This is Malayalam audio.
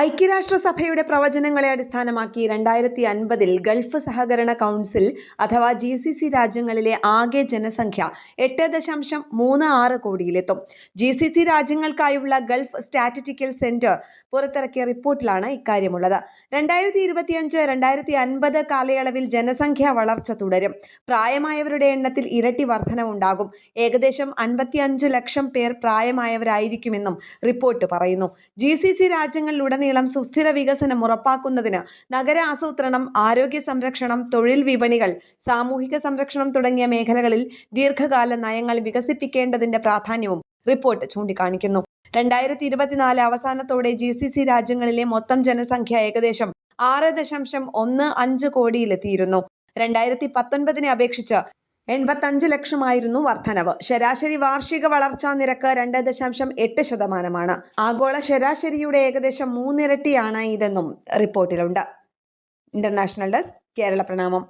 ഐക്യരാഷ്ട്രസഭയുടെ പ്രവചനങ്ങളെ അടിസ്ഥാനമാക്കി 2050 ഗൾഫ് സഹകരണ കൗൺസിൽ അഥവാ GCC രാജ്യങ്ങളിലെ ആകെ ജനസംഖ്യ 8.36 കോടിയിലെത്തും. GCC രാജ്യങ്ങൾക്കായുള്ള ഗൾഫ് സ്റ്റാറ്റിസ്റ്റിക്കൽ സെന്റർ പുറത്തിറക്കിയ റിപ്പോർട്ടിലാണ് ഇക്കാര്യമുള്ളത്. 2025-2050 കാലയളവിൽ ജനസംഖ്യാ വളർച്ച തുടരും. പ്രായമായവരുടെ എണ്ണത്തിൽ ഇരട്ടി വർധനവുണ്ടാകും. ഏകദേശം 55 ലക്ഷം പേർ പ്രായമായവരായിരിക്കുമെന്നും റിപ്പോർട്ട് പറയുന്നു. GCC രാജ്യങ്ങളിലുടനീളം സുസ്ഥിര വികസനം ഉറപ്പാക്കുന്നതിന് നഗര ആസൂത്രണം, ആരോഗ്യ സംരക്ഷണം, തൊഴിൽ വിപണികൾ, സാമൂഹിക സംരക്ഷണം തുടങ്ങിയ മേഖലകളിൽ ദീർഘകാല നയങ്ങൾ വികസിപ്പിക്കേണ്ടതിന്റെ പ്രാധാന്യവും റിപ്പോർട്ട് ചൂണ്ടിക്കാണിക്കുന്നു. 2024 അവസാനത്തോടെ GCC രാജ്യങ്ങളിലെ മൊത്തം ജനസംഖ്യ ഏകദേശം 6.15 കോടിയിലെത്തിയിരുന്നു. 2019 അപേക്ഷിച്ച് 85 ലക്ഷമായിരുന്നു വർധനവ്. ശരാശരി വാർഷിക വളർച്ചാ നിരക്ക് 2.8%. ആഗോള ശരാശരിയുടെ ഏകദേശം 3 ഇരട്ടിയാണ് ഇതെന്നും റിപ്പോർട്ടിലുണ്ട്. ഇന്റർനാഷണൽ ഡെസ്ക്, കേരള പ്രണാമം.